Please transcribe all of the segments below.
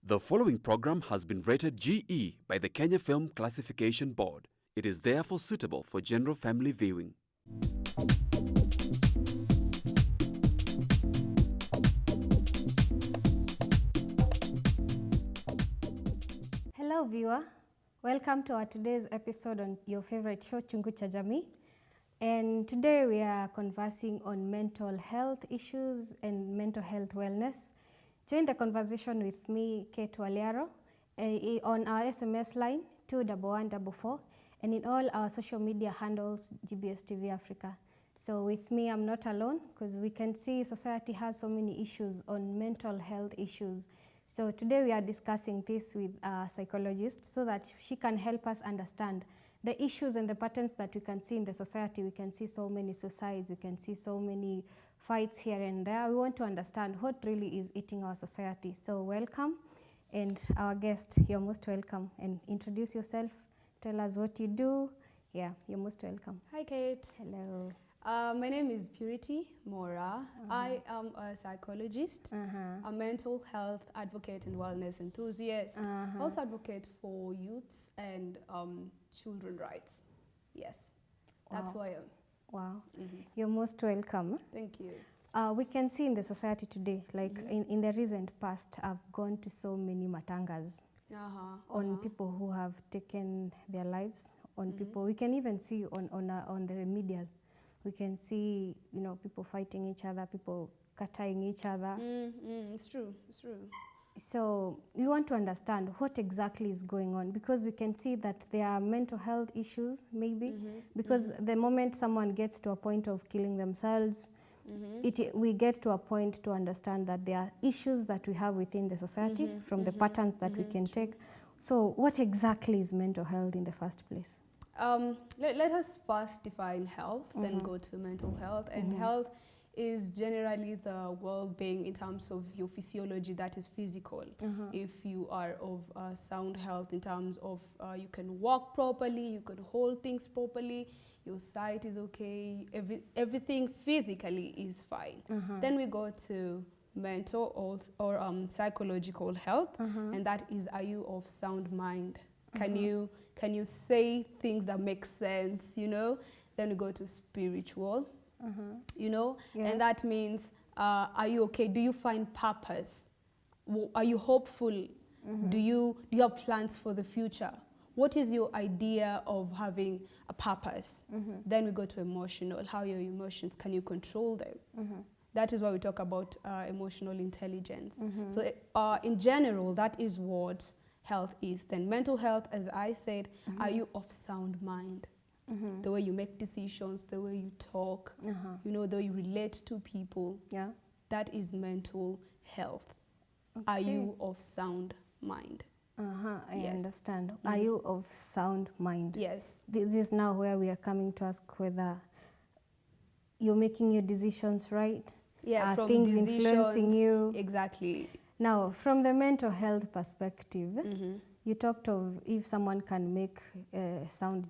The following program has been rated GE by the Kenya Film Classification Board. It is therefore suitable for general family viewing. Hello viewer, welcome to our today's episode on your favorite show Chungu cha Jamii. And today we are conversing on mental health issues and mental health wellness. Join the conversation with me, Kate Waliaro, on our SMS line 21144 and in all our social media handles GBS TV Africa. So with me, I'm not alone because we can see society has so many issues on mental health issues. So today we are discussing this with a psychologist so that she can help us understand the issues and the patterns that we can see in the society. We can see so many suicides, we can see so many fights here and there. We want to understand what really is eating our society. So welcome, and our guest, you're most welcome. And introduce yourself, tell us what you do. Yeah, you're most welcome. Hi Kate. Hello. My name is Purity Mora. I am a psychologist, a mental health advocate and wellness enthusiast. Also advocate for youths and children rights. Yes, that's who I am. Wow, you're most welcome. Thank you. We can see in the society today, like in the recent past, I've gone to so many matangas on people who have taken their lives, on people. We can even see on the medias. We can see, you know, people fighting each other, people cutting each other. It's true, it's true. So we want to understand what exactly is going on, because we can see that there are mental health issues, maybe, because the moment someone gets to a point of killing themselves, we get to a point to understand that there are issues that we have within the society from the patterns that we can take. So what exactly is mental health in the first place? Let us first define health, then go to mental health. And health is generally the well-being in terms of your physiology, that is physical. If you are of sound health in terms of you can walk properly, you can hold things properly, your sight is okay, everything physically is fine. Then we go to mental or psychological health, and that is, are you of sound mind? Can you say things that make sense, you know? Then we go to spiritual, you know? And that means, are you okay? Do you find purpose? Are you hopeful? Do you have plans for the future? What is your idea of having a purpose? Then we go to emotional. How are your emotions? Can you control them? That is why we talk about emotional intelligence. So in general, that is what health is. Then mental health, as I said, are you of sound mind? The way you make decisions, the way you talk, you know, the way you relate to people. That is mental health. Are you of sound mind? I understand. Are you of sound mind? Yes. This is now where we are coming to ask whether you're making your decisions right. Yeah, from things influencing you. Exactly. Now, from the mental health perspective, you talked of if someone can make sound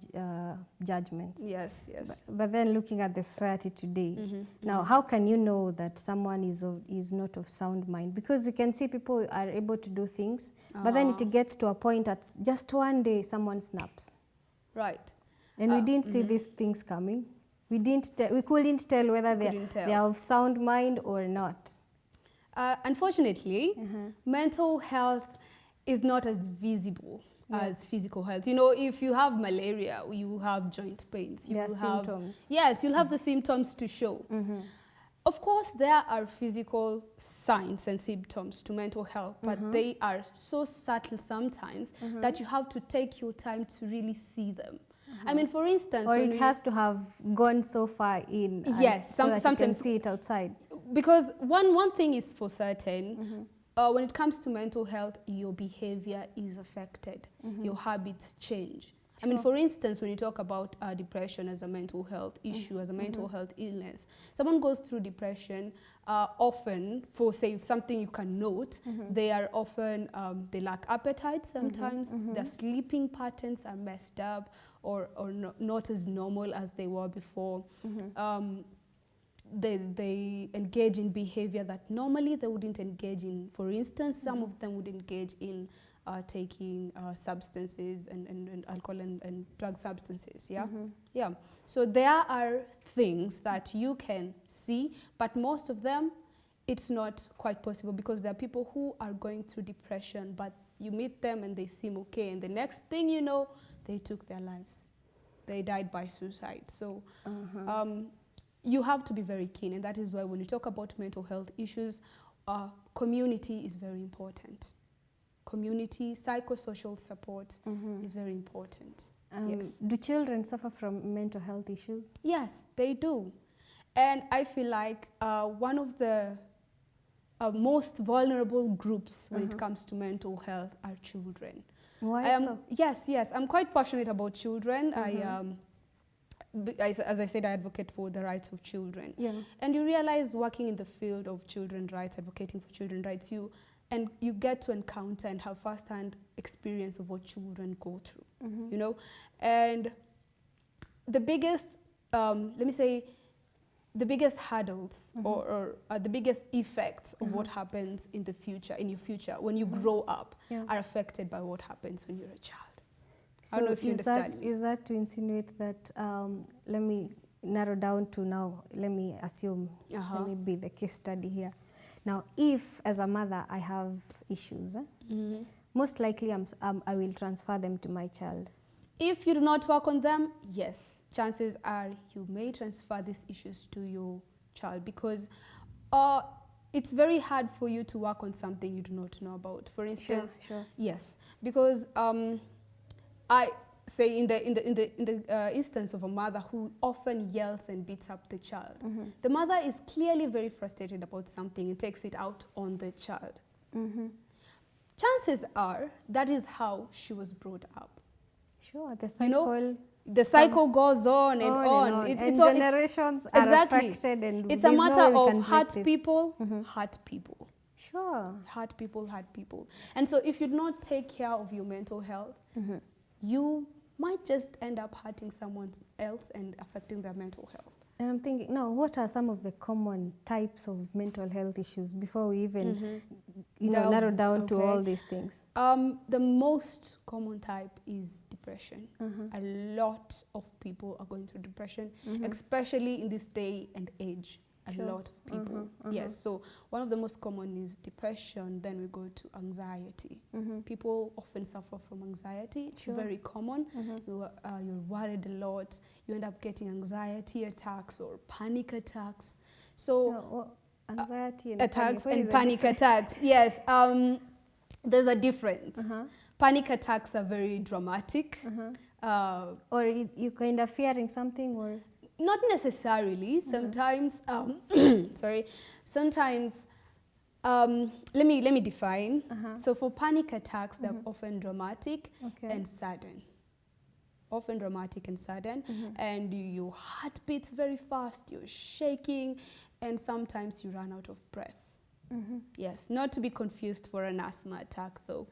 judgments. Yes, yes. But then looking at the society today, now how can you know that someone is not of sound mind? Because we can see people are able to do things, but then it gets to a point that just one day someone snaps. Right. And we didn't see these things coming. We couldn't tell whether they are of sound mind or not. Unfortunately, mental health is not as visible as physical health. You know, if you have malaria, you have joint pains. There are symptoms. Yes, you'll have the symptoms to show. Of course, there are physical signs and symptoms to mental health, but they are so subtle sometimes that you have to take your time to really see them. I mean, for instance... Or it has to have gone so far in yes, so that you can see it outside. Because one thing is for certain, when it comes to mental health, your behavior is affected. Your habits change. I mean, for instance, when you talk about depression as a mental health issue, as a mental health illness, someone goes through depression, often, for say something you can note, they are often, they lack appetite sometimes, their sleeping patterns are messed up or not as normal as they were before. they engage in behavior that normally they wouldn't engage in. For instance, some of them would engage in taking substances and alcohol and drug substances, yeah? Yeah. So there are things that you can see, but most of them, it's not quite possible because there are people who are going through depression, but you meet them and they seem okay, and the next thing you know, they took their lives. They died by suicide. So you have to be very keen, and that is why when you talk about mental health issues, community is very important. Community, psychosocial support is very important. Yes. Do children suffer from mental health issues? Yes, they do. And I feel like one of the most vulnerable groups when it comes to mental health are children. Why so? Yes, I'm quite passionate about children. As I said, I advocate for the rights of children. Yeah. And you realize working in the field of children's rights, advocating for children's rights, you get to encounter and have first-hand experience of what children go through, you know? And the biggest, let me say, the biggest hurdles or the biggest effects of what happens in the future, in your future, when you grow up, are affected by what happens when you're a child. So I don't know if you understand me. Is that to insinuate that, let me narrow down to now, let me assume, let me be the case study here. Now, if as a mother I have issues, most likely I will transfer them to my child. If you do not work on them, yes, chances are you may transfer these issues to your child because it's very hard for you to work on something you do not know about. For instance, yes, because I say in the instance of a mother who often yells and beats up the child, the mother is clearly very frustrated about something and takes it out on the child. Chances are that is how she was brought up. Sure, the cycle. You know, the cycle goes on and on. It's generations are affected, and it's a matter of hurt people, hurt people. Sure. Hurt people, hurt people. And so if you do not take care of your mental health, you might just end up hurting someone else and affecting their mental health. And I'm thinking, now, what are some of the common types of mental health issues before we even narrow down to all these things? The most common type is depression. A lot of people are going through depression, especially in this day and age. A lot of people. Yes, so one of the most common is depression, then we go to anxiety. People often suffer from anxiety. It's very common. You're worried a lot. You end up getting anxiety attacks or panic attacks. So anxiety and attacks and panic attacks. Yes, there's a difference. Panic attacks are very dramatic. Or you kind of fearing something, or not necessarily. Sometimes, sometimes, let me define. So for panic attacks, they're often dramatic and sudden. Often dramatic and sudden, and your heart beats very fast, you're shaking, and sometimes you run out of breath. Yes, not to be confused for an asthma attack though.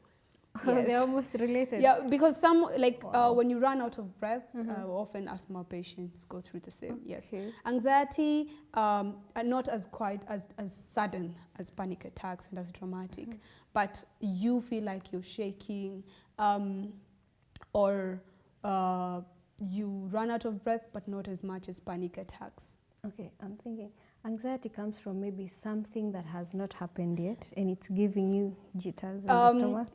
Yes. They're almost related. Yeah, because some, like when you run out of breath, often asthma patients go through the same. Yes. Anxiety are not as quite as sudden as panic attacks and as dramatic, but you feel like you're shaking, or you run out of breath, but not as much as panic attacks. Okay, I'm thinking anxiety comes from maybe something that has not happened yet, and it's giving you jitters in the stomach.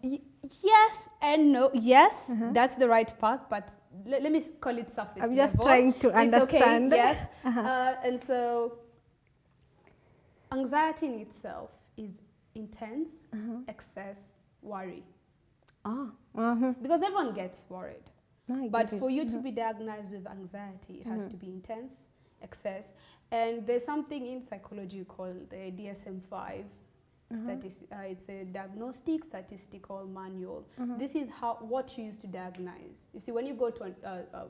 Yes and no. Yes, that's the right path, but let me call it surface level. I'm just trying to understand. Okay, yes. And so anxiety in itself is intense, excess worry. Because everyone gets worried. But for you to be diagnosed with anxiety, it has to be intense, excess. And there's something in psychology called the DSM-5. It's a diagnostic statistical manual. This is what you use to diagnose. You see, when you go to a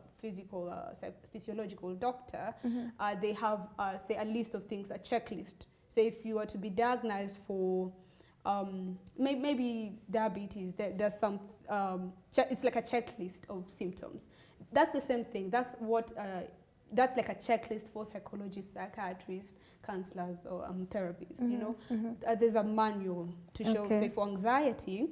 physiological doctor, they have, say, a list of things, a checklist. Say if you were to be diagnosed for maybe diabetes, there's some, it's like a checklist of symptoms. That's the same thing. That's what that's like a checklist for psychologists, psychiatrists, counselors, or therapists. You know, there's a manual to show. Okay. Say for anxiety,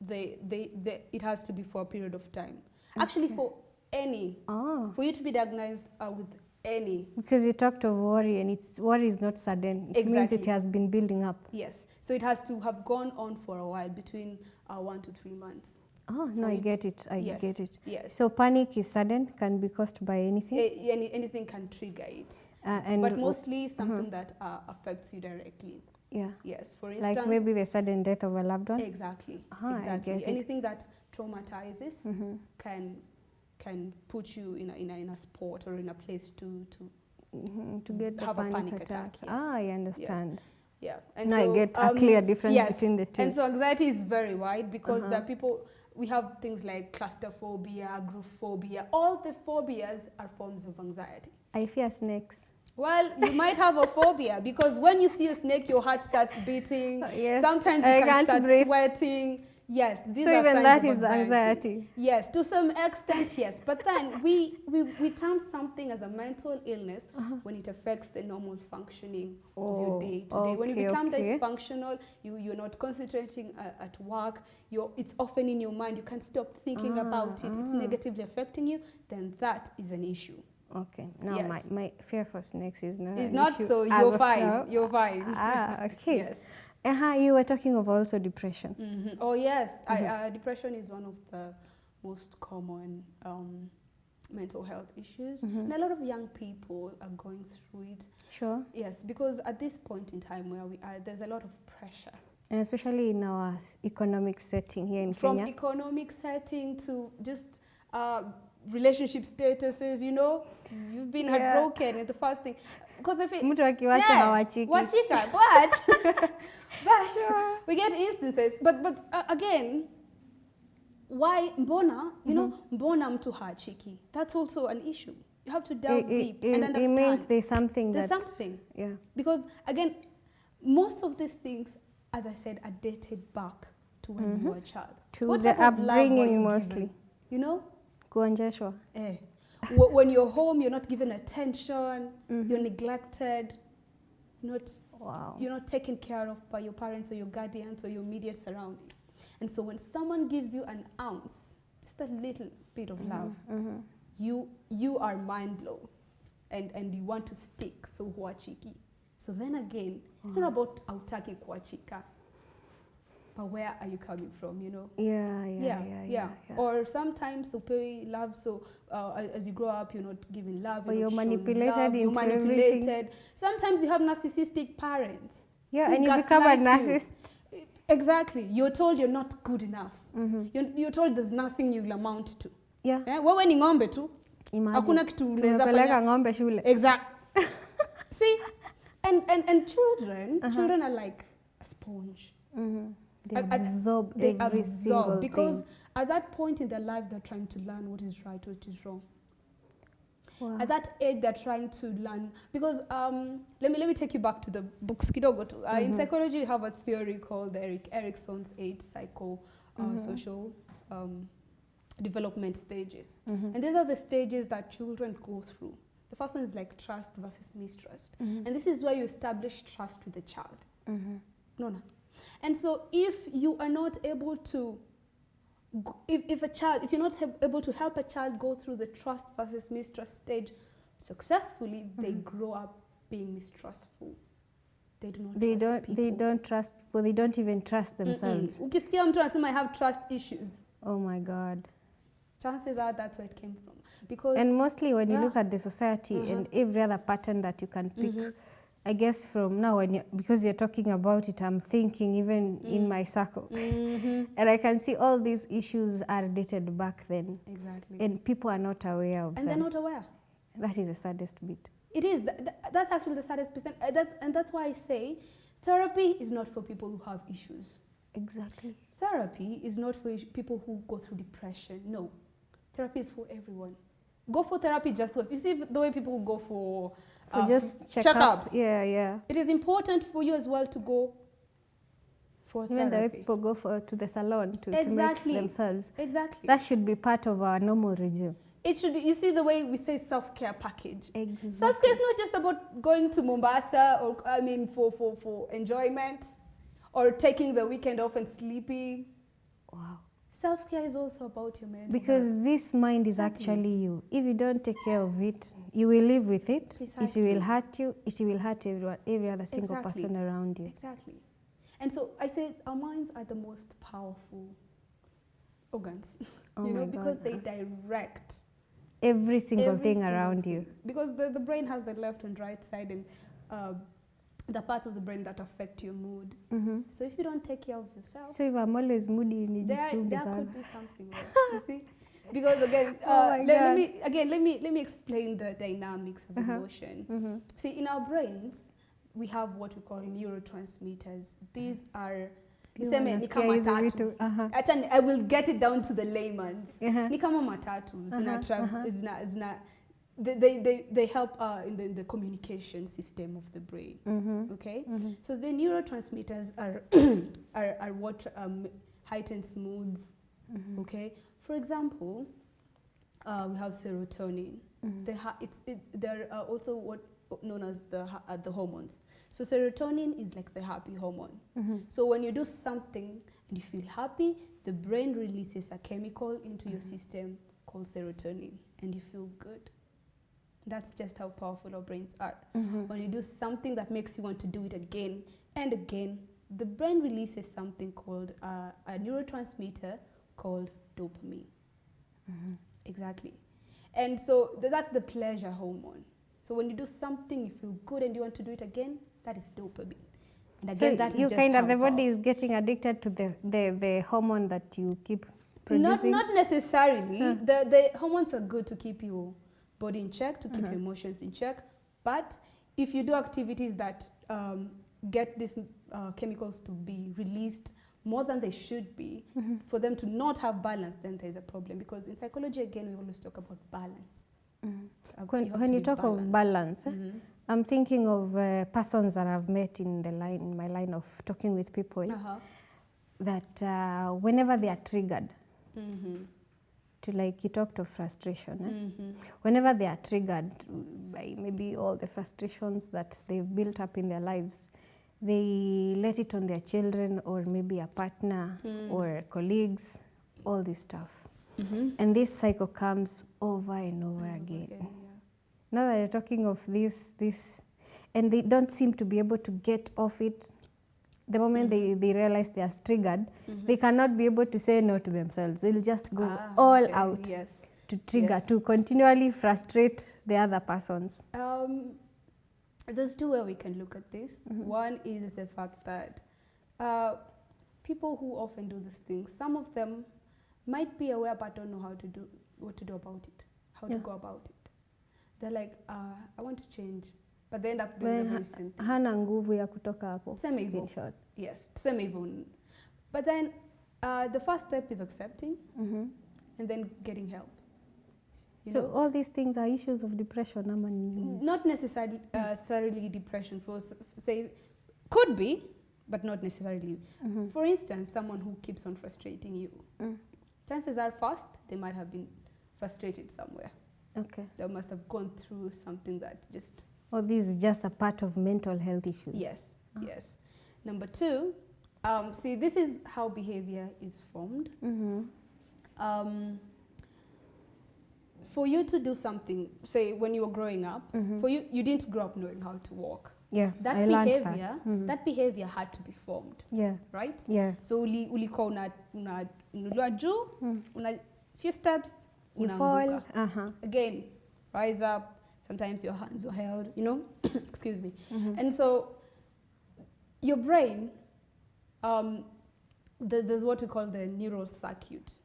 it has to be for a period of time. Actually, for for you to be diagnosed with any. Because you talked of worry, and worry is not sudden. It means it has been building up. Yes. So it has to have gone on for a while, between 1 to 3 months. Oh, no, I get it. I get it. Yes. So panic is sudden, can be caused by anything? Anything can trigger it. And but mostly something that affects you directly. Yeah. Yes. For instance, like maybe the sudden death of a loved one? Exactly. I Exactly. get it. Anything that traumatizes can put you in a spot or in a place to get have a a panic attack. Yes. I understand. Yes. Yeah. And now so, I get a clear difference between the two. And so anxiety is very wide, because there are people, we have things like claustrophobia, agoraphobia. All the phobias are forms of anxiety. I fear snakes. Well, you might have a phobia, because when you see a snake, your heart starts beating. Yes. Sometimes you can start breathe. sweating. Yes, these So are even signs that of is anxiety. Yes, to some extent, yes. But then we term something as a mental illness when it affects the normal functioning of your day to day. When you become dysfunctional, you're not concentrating at work. It's often in your mind. You can't stop thinking about it. It's negatively affecting you. Then that is an issue. Okay. Now my fear for snakes is not. It's not so. You're fine. Now. You're fine. Okay. Yes. You were talking of also depression. Oh yes, depression is one of the most common mental health issues, and a lot of young people are going through it. Sure. Yes, because at this point in time where we are, there's a lot of pressure. And especially in our economic setting here in From Kenya. economic setting to just relationship statuses, you know, you've been heartbroken in the first thing. Because if it, wachika, but sure. we get instances. But again, why mbona? You know, mbona mtu hachiki? That's also an issue. You have to delve deep and understand. It means there's something. Yeah. Because again, most of these things, as I said, are dated back to when you were a child. To what the type of love were upbringing you mostly. given? You know. Kuonjeshwa. When you're home, you're not given attention, you're neglected, you're not taken care of by your parents or your guardians or your immediate surrounding. And so when someone gives you an ounce, just a little bit of love, you are mind blown and you want to stick, so huachiki. So then again, it's not about autaki kuachika. But where are you coming from, you know? Yeah. Or sometimes pay love, so as you grow up, you're not giving love. You're manipulated you're manipulated. Everything. Sometimes you have narcissistic parents. Yeah, and you become a narcissist. Exactly. You're told you're not good enough. You're told there's nothing you'll amount to. Yeah. Wewe ni ng'ombe tu. Hakuna kitu unaweza fanya. Ng'ombe shule. Exactly. See? And children are like a sponge. They absorb every single thing. Because at that point in their life, they're trying to learn what is right, what is wrong. Wow. At that age, they're trying to learn. Because let me take you back to the books kidogo. In psychology, we have a theory called Ericsson's 8 social development stages. And these are the stages that children go through. The first one is like trust versus mistrust. And this is where you establish trust with the child. No. And so if you are not able to, if you're not able to help a child go through the trust versus mistrust stage successfully, they grow up being mistrustful. They do not trust people. They don't trust people. They don't even trust themselves. Ukisikia mtu anasema I have trust issues. Oh my God. Chances are that's where it came from. Because and mostly when you look at the society and every other pattern that you can pick, I guess from now, because you're talking about it, I'm thinking even in my circle. And I can see all these issues are dated back then. Exactly. And people are not aware of them. And they're not aware. That is the saddest bit. It is. That's actually the saddest percent. That's why I say therapy is not for people who have issues. Exactly. Therapy is not for people who go through depression. No. Therapy is for everyone. Go for therapy just because. You see the way people go for just checkups. Yeah. It is important for you as well to go for therapy. Even the way people go to the salon to make themselves. Exactly. That should be part of our normal regime. It should be, you see the way we say self-care package. Exactly. Self-care is not just about going to Mombasa or, for enjoyment or taking the weekend off and sleeping. Wow. Self-care is also about your mental Because health. this mind is Exactly. actually you. If you don't take care of it, you will live with it. Precisely. It will hurt you. It will hurt every other single Exactly. person around you. Exactly. And so I say our minds are the most powerful organs, Oh you know, my because God. they direct Every single every thing single around thing. you. Because the brain has the left and right side and the parts of the brain that affect your mood. Mm-hmm. So if you don't take care of yourself, So if I'm always moody, there nijichunge sana. could be something wrong. You see, because again, Oh my let God. me explain the dynamics of emotion. Mm-hmm. See, in our brains, we have what we call neurotransmitters. These are niseme ni kama tatu. Actually, I will get it down to the layman's. Ni kama matatu. They help in the communication system of the brain. Mm-hmm. Okay, so the neurotransmitters are are what heightens moods. Okay, for example, we have serotonin. They're also what known as the hormones. So serotonin is like the happy hormone. So when you do something and you feel happy, the brain releases a chemical into your system called serotonin, and you feel good. That's just how powerful our brains are. When you do something that makes you want to do it again and again, the brain releases something called a neurotransmitter called dopamine. Exactly. And so that's the pleasure hormone. So when you do something, you feel good and you want to do it again, that is dopamine. And again, So that is you just kind of, how the body powerful. is getting addicted to the hormone that you keep producing? Not necessarily. The hormones are good to keep your body in check, to keep your emotions in check. But if you do activities that get these chemicals to be released more than they should be, for them to not have balance, then there's a problem. Because in psychology, again, we always talk about balance. When you talk of balance, I'm thinking of persons that I've met in my line of talking with people, that whenever they are triggered, to like you talked of frustration, whenever they are triggered by maybe all the frustrations that they've built up in their lives, they let it on their children or maybe a partner or colleagues, all this stuff. And this cycle comes over and over again. Now that you're talking of this, and they don't seem to be able to get off it, the moment they realize they are triggered, they cannot be able to say no to themselves. They'll just go all out to trigger, to continually frustrate the other persons. There's two ways we can look at this. One is the fact that people who often do these things, some of them might be aware but don't know what to do about it, how to go about it. They're like, I want to change, but they end up doing the very same thing. Hana nguvu ya kutoka hapo. Tuseme hivyo. In short. Yes, tuseme hivyo. But then the first step is accepting and then getting help. You So know? all these things are issues of depression. Not necessarily depression. Say, could be, but not necessarily. For instance, someone who keeps on frustrating you. Chances are first, they might have been frustrated somewhere. Okay. They must have gone through something that just... Or this is just a part of mental health issues. Yes, yes. Number two, see, this is how behavior is formed. For you to do something, say when you were growing up, for you didn't grow up knowing how to walk. Yeah, That I behavior, learned that behavior had to be formed, Yeah, right? yeah. So ulikuwa unanuliwa juu, una few steps, You unaanguka. fall. Again, rise up. Sometimes your hands are held, you know. Excuse me. And so your brain, there's what we call the neural circuit.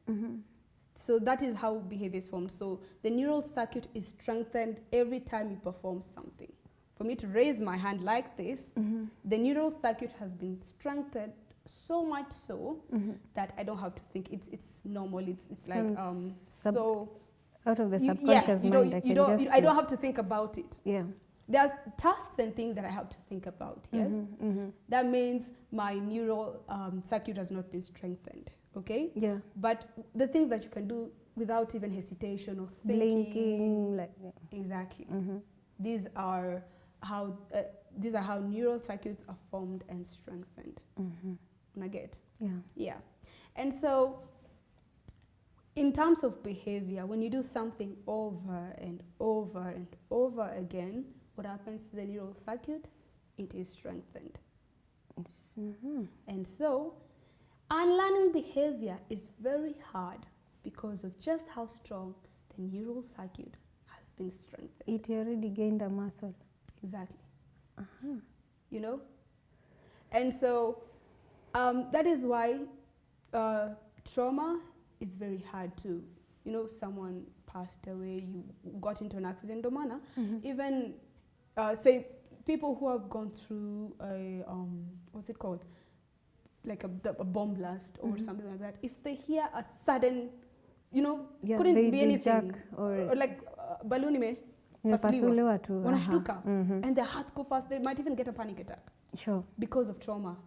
So that is how behavior is formed. So the neural circuit is strengthened every time you perform something. For me to raise my hand like this, the neural circuit has been strengthened so much so that I don't have to think. It's normal. It's like so out of the subconscious mind, I don't have to think about it. Yeah. There's tasks and things that I have to think about. Yes, that means my neural circuit has not been strengthened. okay? Yeah. But the things that you can do without even hesitation or thinking. Blinking, like, yeah. Exactly. Mm-hmm. These are how neural circuits are formed and strengthened. I get. Yeah. Yeah. And so, in terms of behavior, when you do something over and over and over again, what happens to the neural circuit? It is strengthened. And so, unlearning behavior is very hard because of just how strong the neural circuit has been strengthened. It already gained a muscle. Exactly. You know? And so, that is why trauma is very hard to, someone passed away, you got into an accident, domana, even, say, people who have gone through a, what's it called? Like a bomb blast or something like that. If they hear a sudden, couldn't be anything. Or like, balloon Pasuliwa tu. wanashtuka, and their hearts go fast, they might even get a panic attack. Sure. Because of trauma.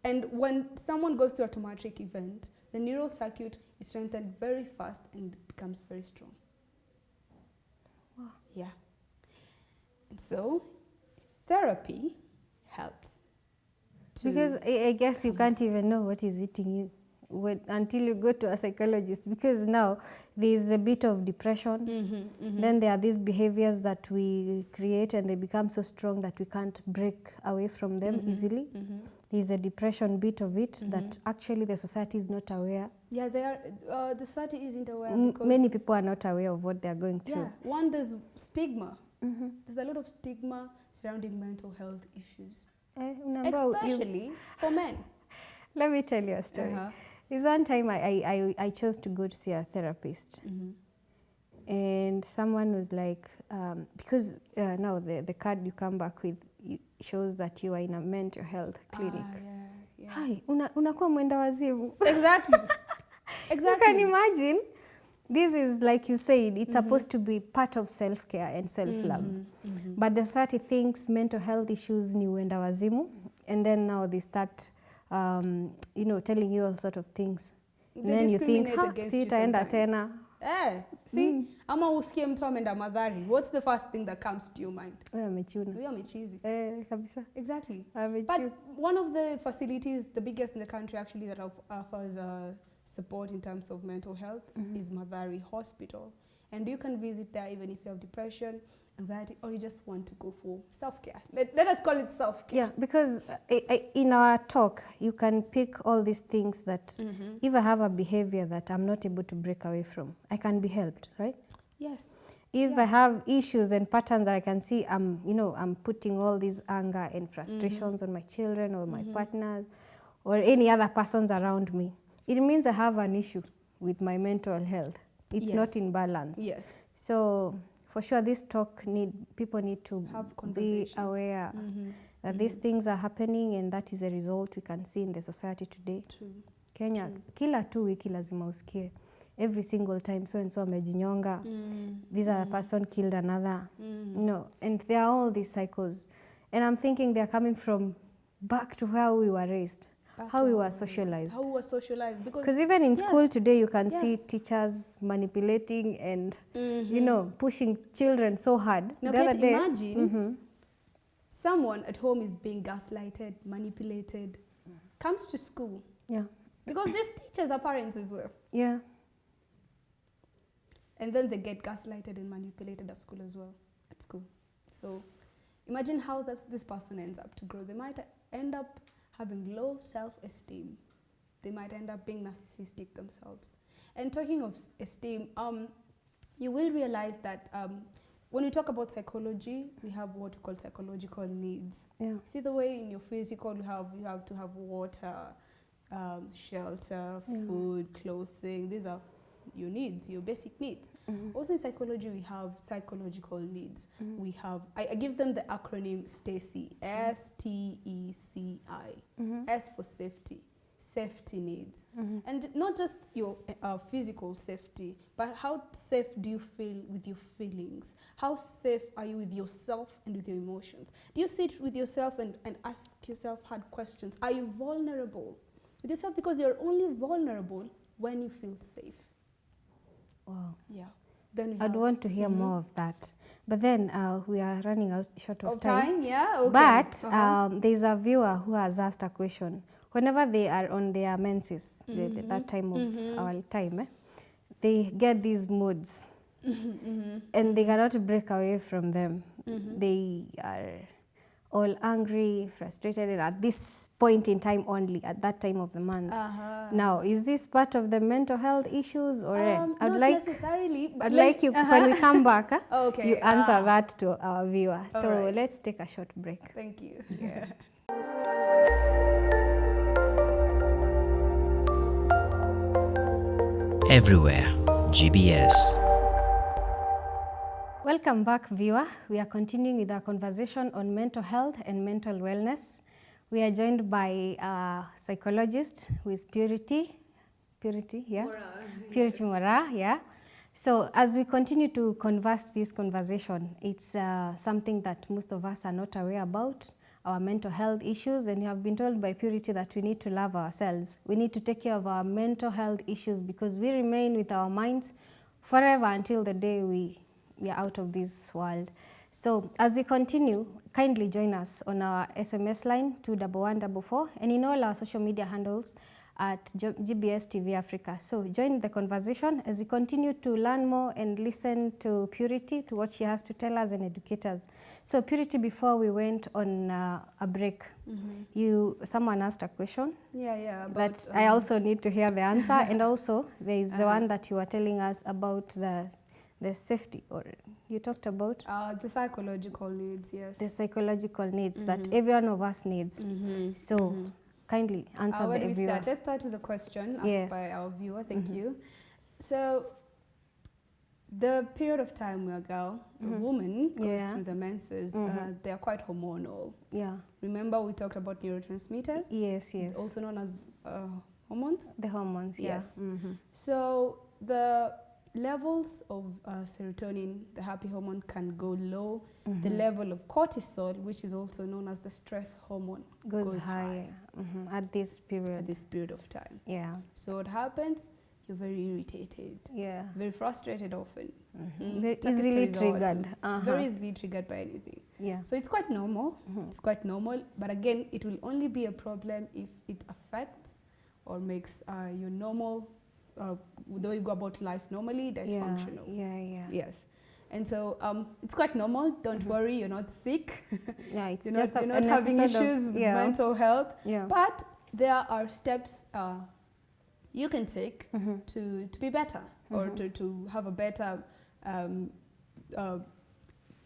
And when someone goes through a traumatic event, the neural circuit is strengthened very fast and becomes very strong. Wow. Yeah. And so, therapy helps. Because I guess you can't even know what is eating you until you go to a psychologist, because now there's a bit of depression. Then there are these behaviors that we create and they become so strong that we can't break away from them easily. There's a depression bit of it that actually the society is not aware. Yeah, the society isn't aware. Because many people are not aware of what they're going through. Yeah, one, there's stigma. There's a lot of stigma surrounding mental health issues. Especially for men. Let me tell you a story. There's one time I chose to go to see a therapist. And someone was like, because now the card you come back with shows that you are in a mental health clinic. Hi, unakuwa mwenda wazimu. Exactly. You can imagine, this is, like you said, it's supposed to be part of self-care and self-love. But the society thinks mental health issues ni uenda wazimu. And then now they start, telling you all sort of things. And then you think, si itaenda tena. See, ama usikie mtu ameenda madhari. What's the first thing that comes to your mind? Amechuna. Huyo amechizi. Kabisa. Exactly. But one of the facilities, the biggest in the country actually, that offers support in terms of mental health is Madhari Hospital. And you can visit there even if you have depression, anxiety, or you just want to go for self-care. Let us call it self-care. Yeah, because in our talk, you can pick all these things that if I have a behavior that I'm not able to break away from, I can be helped, right? Yes. If I have issues and patterns that I can see, I'm putting all these anger and frustrations on my children or my partners or any other persons around me, it means I have an issue with my mental health. It's not in balance. Yes. So for sure, this talk people need to be aware that these things are happening, and that is a result we can see in the society today. True. Kenya, kila 2 wiki lazima usikie. Every single time so and so amejinyonga. This other person killed another. And there are all these cycles. And I'm thinking they're coming from back to how we were raised. How we were socialized. How we were socialized. Because even in school today, you can see teachers manipulating and, pushing children so hard. Now, imagine someone at home is being gaslighted, manipulated, comes to school. Yeah. Because these teachers are parents as well. Yeah. And then they get gaslighted and manipulated at school as well. So imagine how this person ends up to grow. They might end up having low self-esteem. They might end up being narcissistic themselves. And talking of esteem, you will realize that when we talk about psychology, we have what we call psychological needs. Yeah. See the way in your physical you have to have water, shelter, food, clothing. These are your needs, your basic needs. Also in psychology, we have psychological needs. We have, I give them the acronym STECI, STECI. S for safety needs. And not just your physical safety, but how safe do you feel with your feelings? How safe are you with yourself and with your emotions? Do you sit with yourself and ask yourself hard questions? Are you vulnerable? with yourself, because you're only vulnerable when you feel safe. Wow. Yeah. Then I'd want to hear more of that. But then we are running out short of time. Yeah, okay. But there's a viewer who has asked a question. Whenever they are on their menses, that time of our time, they get these moods and they cannot break away from them. They are all angry, frustrated, and at this point in time only, at that time of the month. Now, is this part of the mental health issues, or not necessarily, but I'd like you, when we come back, okay, you answer that to our viewer. All So right. let's take a short break. Thank you. Yeah. Everywhere, GBS. Welcome back, viewer. We are continuing with our conversation on mental health and mental wellness. We are joined by a psychologist who is Purity, yeah? Purity Mora, yeah. So as we continue to converse this conversation, it's something that most of us are not aware about, our mental health issues, and you have been told by Purity that we need to love ourselves. We need to take care of our mental health issues because we remain with our minds forever until the day we are out of this world. So as we continue, kindly join us on our SMS line 21144 and in all our social media handles at GBS TV Africa. So join the conversation as we continue to learn more and listen to Purity, to what she has to tell us and educate us. So Purity, before we went on a break, someone asked a question. Yeah. That I also need to hear the answer. And also there is the one that you were telling us about the safety, or you talked about? The psychological needs, yes. The psychological needs that every one of us needs. So kindly answer where the do we viewer. start? Let's start with a question asked by our viewer. Thank you. So the period of time where a woman goes through the menses, they are quite hormonal. Yeah. Remember we talked about neurotransmitters? Yes. Also known as hormones? The hormones, yes. So the levels of serotonin, the happy hormone, can go low. The level of cortisol, which is also known as the stress hormone, goes high at this period. At this period of time. Yeah. So what happens? You're very irritated. Yeah. Very frustrated often. Very easily triggered. Very easily triggered by anything. Yeah. So it's quite normal. It's quite normal. But again, it will only be a problem if it affects or makes your normal, the way you go about life normally, dysfunctional. Yeah. Yes. And so it's quite normal. Don't worry, you're not sick. Yeah, it's you're just not having issues with mental health. Yeah. But there are steps you can take to be better or to have a better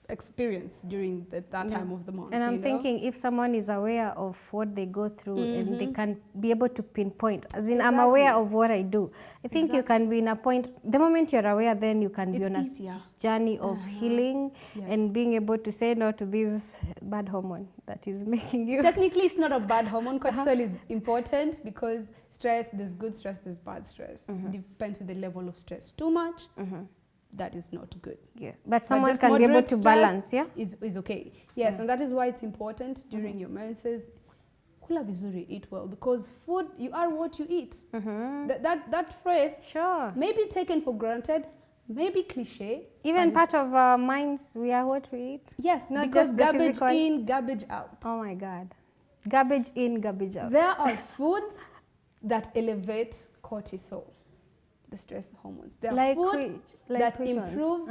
experience during that time of the month. And I'm thinking if someone is aware of what they go through and they can be able to pinpoint, as in I'm aware of what I do. I think you can be in a point, the moment you're aware, then you can be on a journey of healing and being able to say no to this bad hormone that is making you. Technically, it's not a bad hormone. Cortisol is important because stress, there's good stress, there's bad stress. Depends on the level of stress. Too much. That is not good. Yeah, but someone can be able to balance, is okay. Yes, and that is why it's important during your menses. Kula vizuri, eat well, because food, you are what you eat. That phrase may be taken for granted, maybe cliche. Even part of our minds, we are what we eat. Yes, not because just garbage in, garbage out. Oh my God, garbage in, garbage out. There are foods that elevate cortisol, the stress hormones. There are food that improve,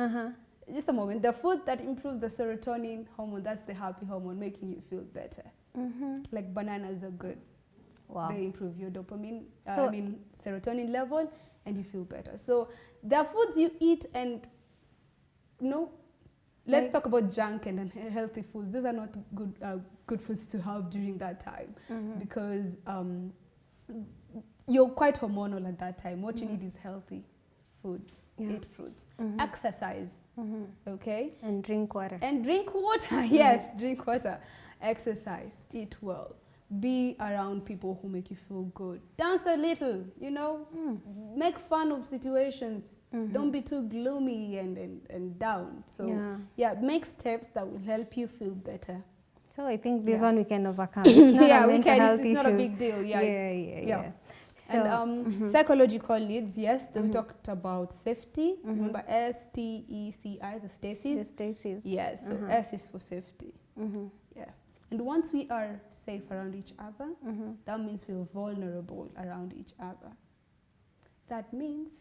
just a moment, the food that improves the serotonin hormone, that's the happy hormone, making you feel better. Like bananas are good. Wow. They improve your dopamine, serotonin level, and you feel better. So there are foods you eat and, let's talk about junk and unhealthy foods. These are not good foods to have during that time because you're quite hormonal at that time. What you need is healthy food. Eat fruits. Exercise. Okay? And drink water. And drink water. Yes, drink water. Exercise. Eat well. Be around people who make you feel good. Dance a little, Make fun of situations. Don't be too gloomy and down. So, make steps that will help you feel better. So I think this one we can overcome. It's not yeah, a we mental can. health It's issue. not a big deal. Yeah. Yeah. So, And psychological needs, yes, we talked about safety. Remember STECI, the stasis? the stasis. Yes, so S is for safety. Yeah. And once we are safe around each other, that means we're vulnerable around each other. That means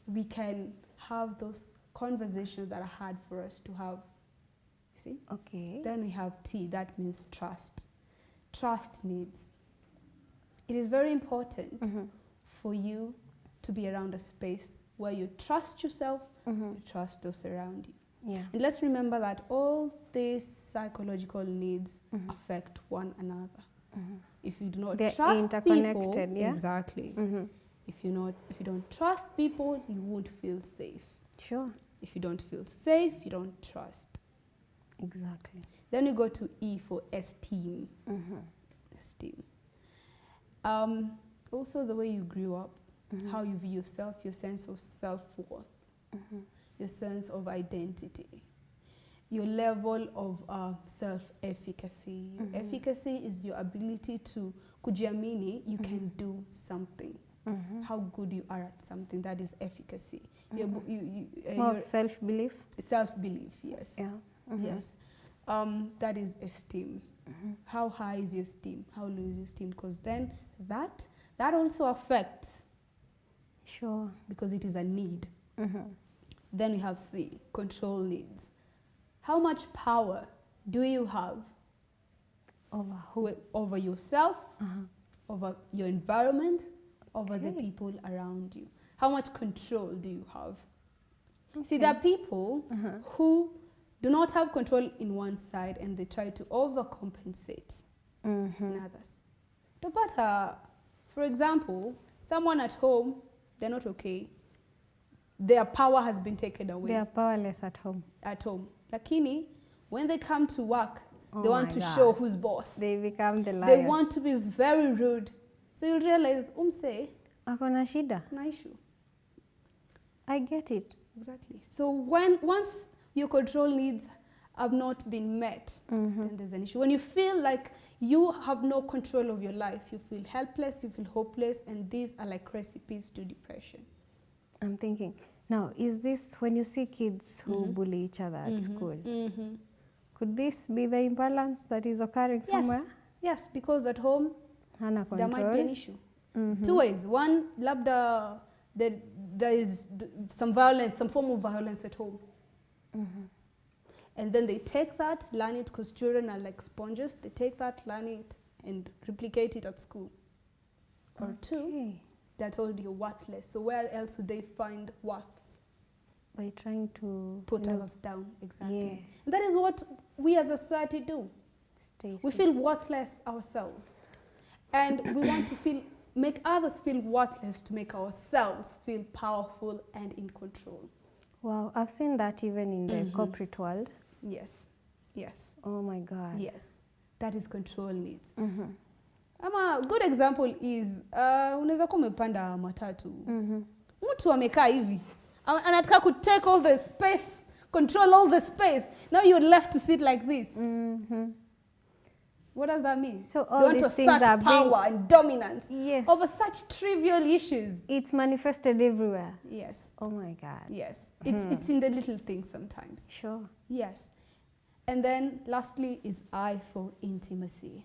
we can have those conversations that are hard for us to have. You see? Okay. Then we have T, that means trust. Trust needs. It is very important for you to be around a space where you trust yourself, you trust those around you. Yeah. And let's remember that all these psychological needs affect one another. If you do not They're trust interconnected, people, yeah? exactly. If you don't trust people, you won't feel safe. Sure. If you don't feel safe, you don't trust. Exactly. Then we go to E for esteem. Esteem. Also the way you grew up, how you view yourself, your sense of self-worth, your sense of identity, your level of self-efficacy. Efficacy is your ability to kujiamini, you can do something. How good you are at something, that is efficacy. More self-belief. Self-belief, yes. Yeah. Yes. That is esteem. How high is your esteem? How low is your esteem? Because then that also affects, Sure. because it is a need. Then we have C, control needs. How much power do you have Over who? over yourself, over your environment, over the people around you? How much control do you have? See, there are people who do not have control in one side and they try to overcompensate in others. But, for example, someone at home, they're not okay. Their power has been taken away. They are powerless at home. Lakini, when they come to work, they Oh want my to God. show who's boss. They become the lion. They want to be very rude. So you'll realize, Akona shida. na issue. I get it. Exactly. So once your control needs have not been met, then there's an issue. When you feel like you have no control of your life, you feel helpless, you feel hopeless, and these are like recipes to depression. I'm thinking, now, is this when you see kids who bully each other at school? Could this be the imbalance that is occurring somewhere? Yes, because at home, Hana there might be an control. issue. Two ways. One, labda there is some violence, some form of violence at home. And then they take that, learn it, because children are like sponges. They take that, learn it, and replicate it at school. Or two, they're told you're worthless. So where else would they find worth? By trying to Put others down, exactly. Yeah. And that is what we as a society do. Stacey. We feel worthless ourselves. And we want to make others feel worthless to make ourselves feel powerful and in control. Wow, I've seen that even in the corporate world. Yes. Yes. Oh my God. Yes. That is control needs. A good example is unaweza kuwa umepanda matatu. Mtu amekaa hivi. Anataka to take all the space, control all the space. Now you're left to sit like this. What does that mean? So they all want these to things assert are power and dominance over Yes. such trivial issues. It's manifested everywhere. Yes. Oh my God. Yes. It's in the little things sometimes. Sure. Yes. And then lastly is I for intimacy.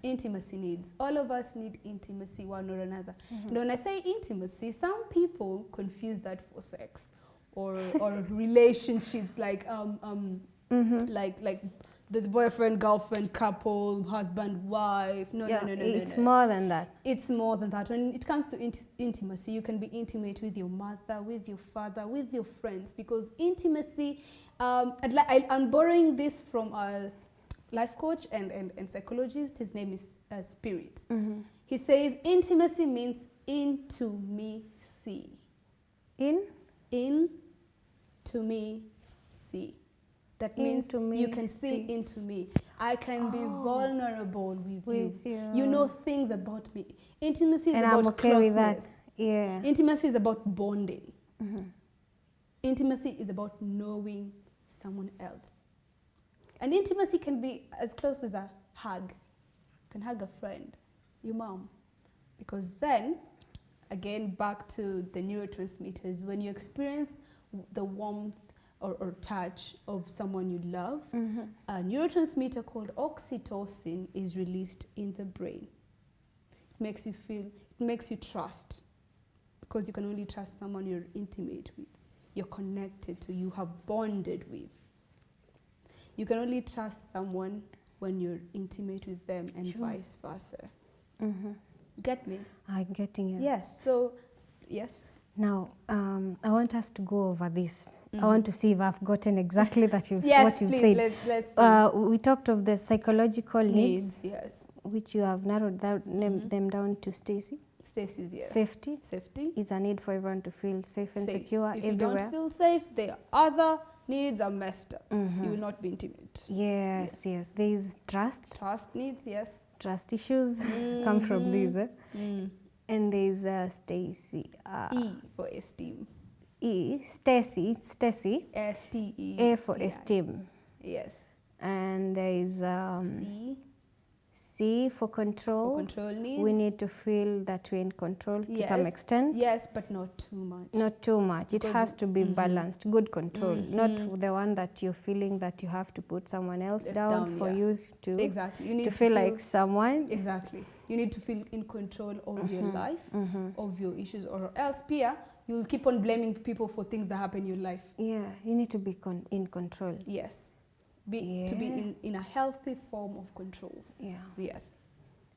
Intimacy needs. All of us need intimacy, one or another. And when I say intimacy, some people confuse that for sex or relationships like like the boyfriend, girlfriend, couple, husband, wife. No. It's more than that. It's more than that. When it comes to intimacy, you can be intimate with your mother, with your father, with your friends, because intimacy, I'm borrowing this from a life coach and psychologist. His name is Spirit. He says intimacy means into me see. In to me see. That means you can see into me. I can be vulnerable with you. You know things about me. Intimacy is about I'm okay closeness. with that. Yeah. Intimacy is about bonding. Intimacy is about knowing someone else. And intimacy can be as close as a hug. You can hug a friend, your mom. Because then, again, back to the neurotransmitters, when you experience the warmth or touch of someone you love, a neurotransmitter called oxytocin is released in the brain. It makes you feel, it makes you trust, because you can only trust someone you're intimate with, you're connected to, you have bonded with. You can only trust someone when you're intimate with them, and vice versa. Get me? I'm getting you. Yes. So, yes. Now, I want us to go over this. I want to see if I've gotten exactly that what you've please, said. let's We talked of the psychological needs, yes. which you have narrowed them down to Stacy's. Yes. Safety. Safety. Is a need for everyone to feel safe and Safe. secure if everywhere. you don't feel safe, the other needs are messed up. You will not be intimate. Yes. There is trust. Trust needs, yes. Trust issues come from these. And there is Stacy. E for esteem. Stacy. It's Stacy. S-T-E. A for esteem. Yes. And there is C for control. For control needs. We need to feel that we're in control to some extent. Yes, but not too much. Not too much. It has to be balanced. Good control. Not the one that you're feeling that you have to put someone else down for you to, exactly. You need to feel like someone. Exactly. You need to feel in control of your life, of your issues, or else, Pia, you'll keep on blaming people for things that happen in your life. Yeah, you need to be in control. Yes. To be in a healthy form of control. Yeah. Yes.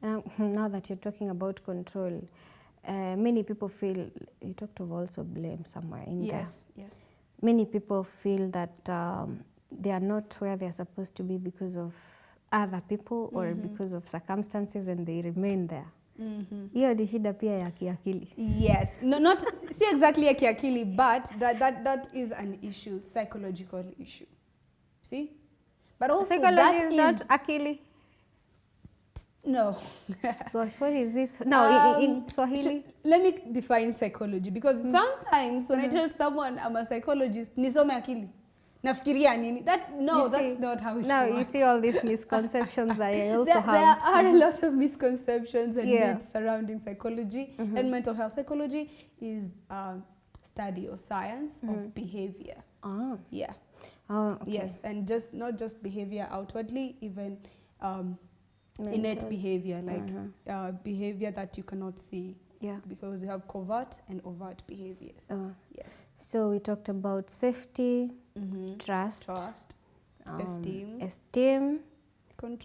Now that you're talking about control, many people feel, you talked of also blame somewhere in there. Yes. Many people feel that they are not where they're supposed to be because of other people or because of circumstances, and they remain there. Hiyo ni shida pia ya kiakili. Yes. No, not see exactly ya kiakili, but that is an issue, psychological issue. See? But also psychology is not akili. No. Gosh, what is this? No, in Swahili. Let me define psychology, because sometimes when I tell someone I'm a psychologist, nisome akili. Nafikiria nini? That's not how it works. Now you see all these misconceptions that I also have. There are a lot of misconceptions and myths surrounding psychology and mental health. Psychology is a study or science of behavior. Yeah. Oh, okay. Yes, and not just behavior outwardly, even innate behavior, like behavior that you cannot see. Yeah. Because you have covert and overt behaviors. Yes. So we talked about safety, trust, esteem,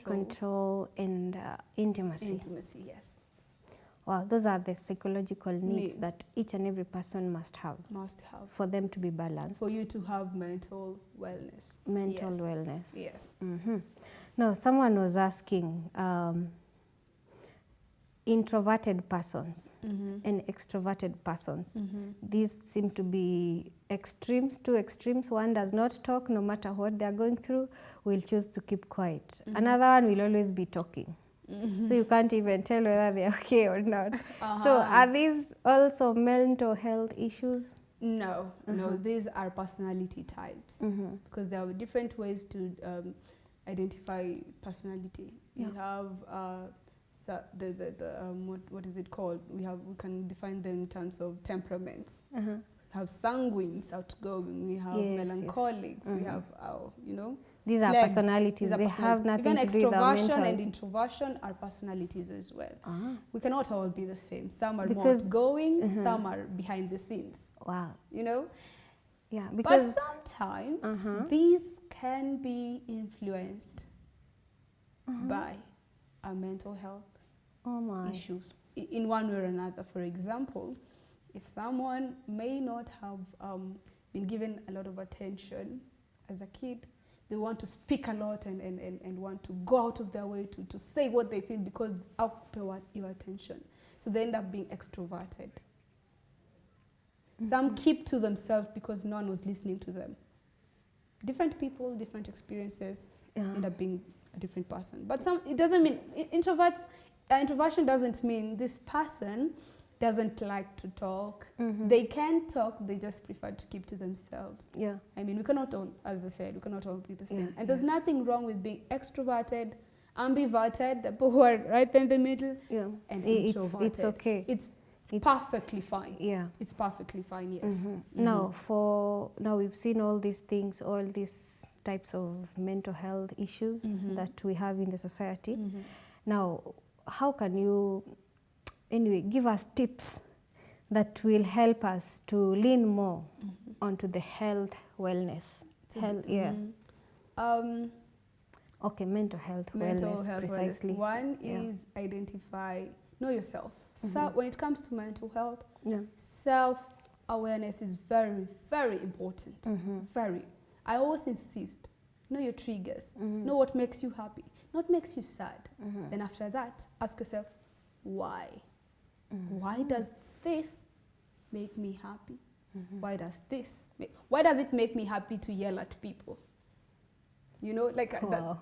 control, and intimacy. Intimacy, yes. Wow, those are the psychological needs that each and every person must have for them to be balanced. For you to have mental wellness. Mental wellness. Yes. Now, someone was asking, introverted persons and extroverted persons. These seem to be two extremes. One does not talk no matter what they're going through, will choose to keep quiet. Another one will always be talking. So you can't even tell whether they're okay or not. So are these also mental health issues? No, these are personality types, because there are different ways to identify personality. You have what is it called? We can define them in terms of temperaments. We have sanguines, outgoing. We have melancholics. We have these are personalities. They have nothing to do with our mental. Extroversion and introversion are personalities as well. We cannot all be the same. Some are more outgoing, some are behind the scenes. Wow. Yeah, because but sometimes these can be influenced by our mental health issues in one way or another. For example, if someone may not have been given a lot of attention as a kid, they want to speak a lot and want to go out of their way to say what they feel because occupy your attention. So they end up being extroverted. Some keep to themselves because no one was listening to them. Different people, different experiences, end up being a different person. But it doesn't mean introversion doesn't mean this person doesn't like to talk. They can talk, they just prefer to keep to themselves. Yeah. I mean, we cannot all, as I said, we cannot all be the same. Yeah, And there's nothing wrong with being extroverted, ambiverted, the people who are right there in the middle, Yeah. and It's introverted. okay. It's It's perfectly fine. Yeah. It's perfectly fine, yes. Now we've seen all these things, all these types of mental health issues that we have in the society. Now, how can you, anyway, give us tips that will help us to lean more onto the health, wellness, health, yeah. Okay, mental health, wellness, precisely. One is identify, know yourself. So when it comes to mental health, self-awareness is very, very important. Very. I always insist, know your triggers, know what makes you happy, not makes you sad. Then after that, ask yourself, why? Why does this make me happy? Why does it make me happy to yell at people? You know, like that.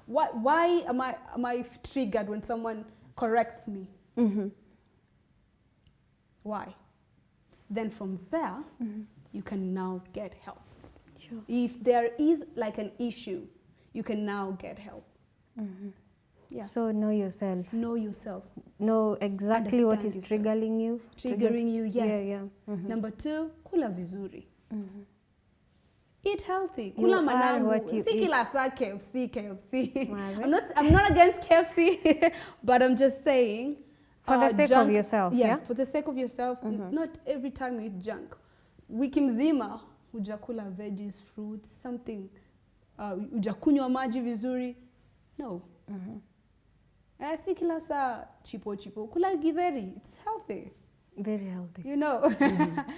Why am I triggered when someone corrects me? Why? Then from there, you can now get help. Sure. If there is like an issue, you can now get help. Yeah. So know yourself. Know yourself. Know exactly what is Understand triggering you. Triggering you, yes. Yeah, yeah. Number 2, kula vizuri. Eat healthy. You Kula are managu. what you Si eat. kila saa KFC. Mare. I'm not against KFC, but I'm just saying. For the sake of yourself, yeah? For the sake of yourself. Not every time you eat junk. Wiki mzima, hujakula veggies, fruits, something. Hujakunywa maji vizuri. No. Si kila saa chipo. Kula githeri. It's healthy. Very healthy. You know.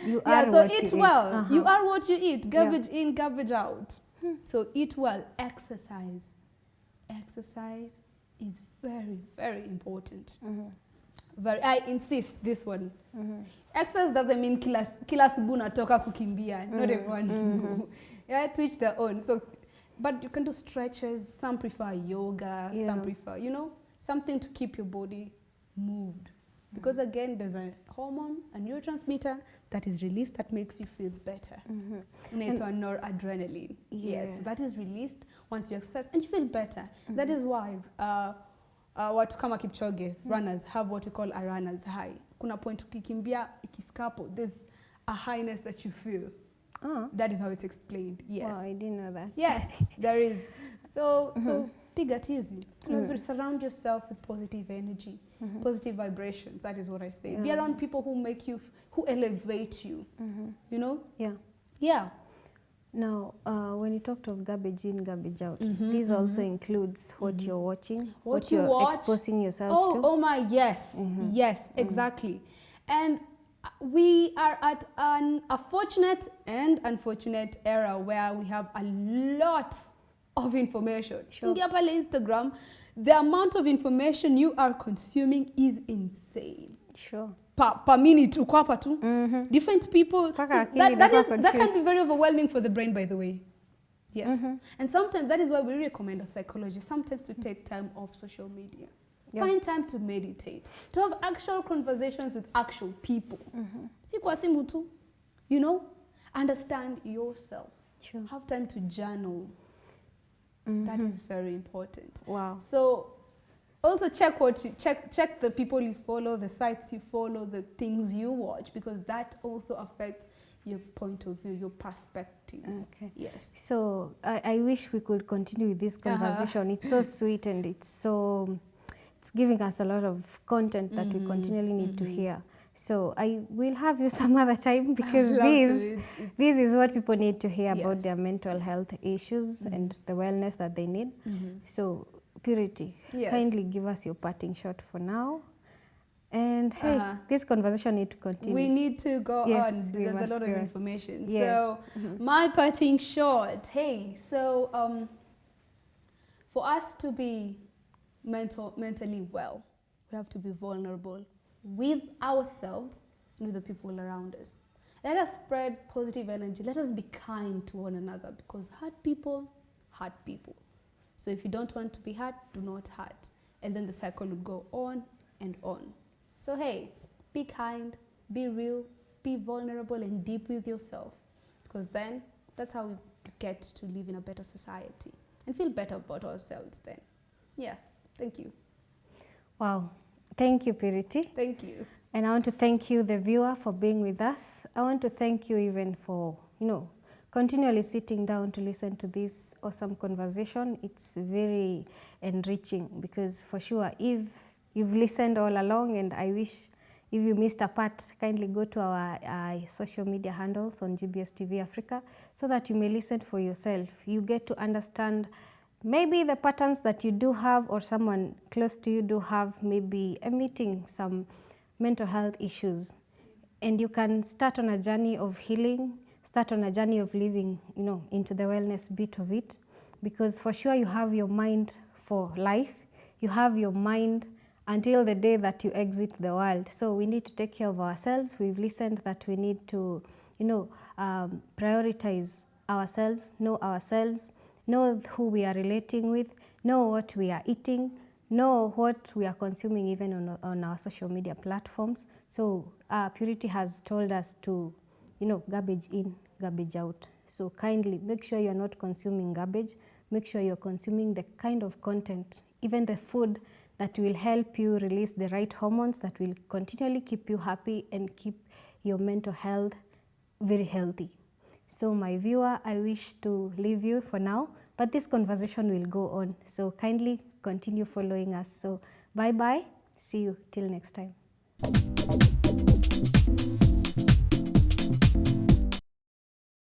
You Yeah, are so what eat you well. eat. You are what you eat. Garbage in, garbage out. So eat well. Exercise. Exercise is very, very important. I insist this one. Exercise doesn't mean kila asubuhi natoka kukimbia. Not everyone. Yeah, to each their own. So, but you can do stretches. Some prefer yoga. Yeah. Some prefer, you know, something to keep your body moved. Because again, there's a hormone, a neurotransmitter that is released that makes you feel better. Inaitwa noradrenaline. Yeah. Yes, that is released once you exercise and you feel better. That is why watu kama Kipchoge, runners, have what we call a runner's high. Kuna point ukikimbia, ikifika hapo, there's a highness that you feel. That is how it's explained. Yes. Wow, I didn't know that. Yes, there is. So piga tizi. Surround yourself with positive energy, positive vibrations. That is what I say. Be around people who make you, who elevate you. You know? Yeah. Yeah. Now, when you talked of garbage in, garbage out, this also includes what you're watching, what you're watch. exposing yourself to. Oh my, yes. Yes, exactly. And we are at a fortunate and unfortunate era where we have a lot of information. Sure. Ingia pale Instagram, the amount of information you are consuming is insane. Sure. Per minute, uko hapa tu. Different people. So that can be very overwhelming for the brain, by the way. Yes. And sometimes that is why we recommend a psychologist sometimes to take time off social media. Yeah. Find time to meditate, to have actual conversations with actual people. Si kwa simu tu. You know, understand yourself. Sure. Have time to journal. That is very important. Wow. So also check the people you follow, the sites you follow, the things you watch, because that also affects your point of view, your perspectives. Okay. Yes. So I wish we could continue with this conversation. It's so sweet and it's giving us a lot of content that we continually need to hear. So I will have you some other time because this is what people need to hear about their mental health issues and the wellness that they need. So Purity, kindly give us your parting shot for now. And hey, this conversation needs to continue. We need to go on. There's a lot of information. So my parting shot, hey, so for us to be mentally well, we have to be vulnerable with ourselves and with the people around us. Let us spread positive energy. Let us be kind to one another, because hurt people hurt people. So if you don't want to be hurt, do not hurt. And then the cycle would go on and on. So hey, be kind, be real, be vulnerable and deep with yourself. Because then that's how we get to live in a better society and feel better about ourselves then. Yeah, thank you. Wow. Thank you, Purity. Thank you. And I want to thank you, the viewer, for being with us. I want to thank you even for, continually sitting down to listen to this awesome conversation. It's very enriching because for sure, if you've listened all along, and I wish if you missed a part, kindly go to our social media handles on GBS TV Africa so that you may listen for yourself. You get to understand maybe the patterns that you do have or someone close to you do have, maybe emitting some mental health issues. And you can start on a journey of healing, start on a journey of living, into the wellness bit of it. Because for sure you have your mind for life. You have your mind until the day that you exit the world. So we need to take care of ourselves. We've listened that we need to, prioritize ourselves, know who we are relating with, know what we are eating, know what we are consuming even on our social media platforms. So Purity has told us to, garbage in, garbage out. So kindly make sure you're not consuming garbage. Make sure you're consuming the kind of content, even the food that will help you release the right hormones that will continually keep you happy and keep your mental health very healthy. So my viewer, I wish to leave you for now, but this conversation will go on. So kindly continue following us. So bye-bye. See you till next time.